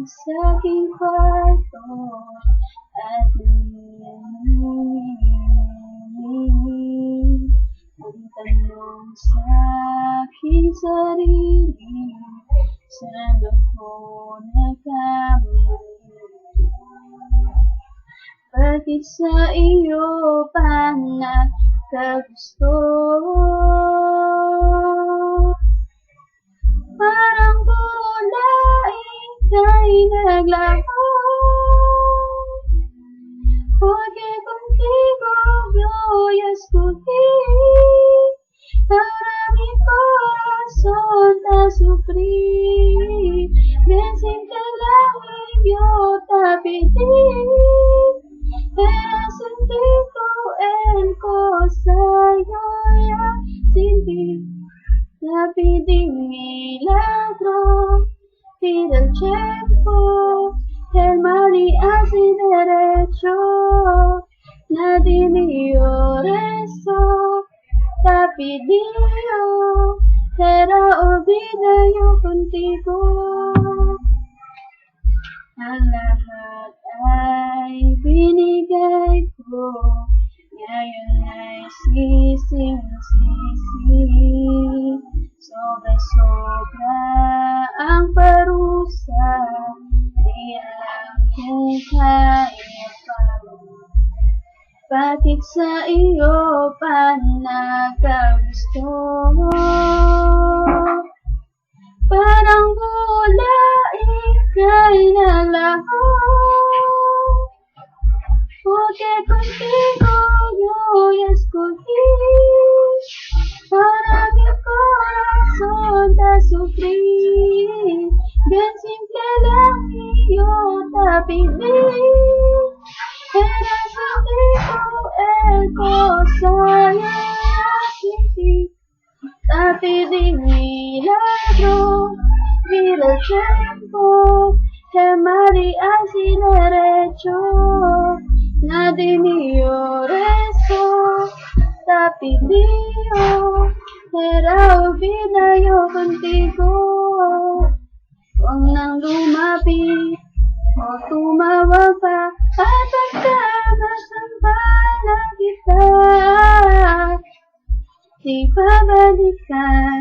sa aking kwarto at nanginginig ang tanong sa aking sarili, saan ako nagkamali? Bakit sa iyo pa nagkagusto? Parang bulaing kay naglaho, porque contigo yo ya escogí. Ahora mi corazón te sufrí, bien sin que la idiota pedí. Era sentido en cosa yo ya sin ti. La pedí milagro, pide el tiempo, el mal y así derecho. Nadie me rezó, te pidió, pero olvidé yo contigo. Ang lahat ay binigay ko, ngayon ay sising-sisi. Sobra-sobra ang parusa, di alam kung kaya pa. Bakit sa iyo pa nagkagusto? Parang bulaing kay naglaho, porque contigo yo ya escogí. Para mi corazón te sufrí, bien simple lang idiota pedí. Era sentido el cosa ya sin ti. Te pedí milagro, vida el tiempo, el mar y así derecho. Nadie me rezó, te pidió, era olvida yo contigo. Huwag nang lumapit o tumawag pa, at pagkamasambala kita. Di babalikan,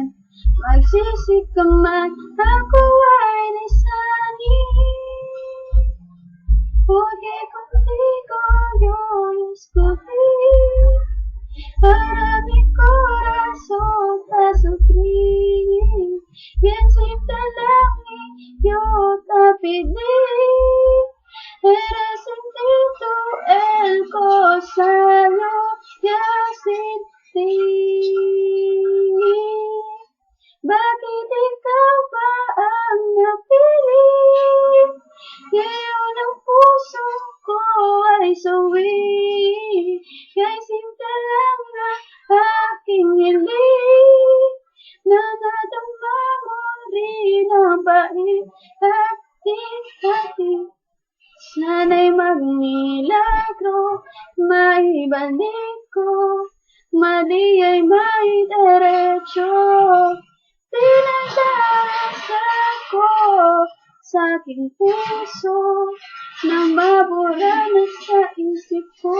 magsisi ka man, ako ay nasanib. Porque contigo yo escogí, para mi corazón te sufrí. Bien simple lang yo te pedí, era sentido el cosa yo ya sin ti. Bakit ikaw ba ang napili? Ngayon ang puso ko ay sawi, kay simple lang na aking hiling. Nadadama mo rin ang bait at hati. Sana'y magmilagro, maibalik ko, mali ay may derecho. Pinagdarasal ko sa aking puso, nang mabura na sa isip ko.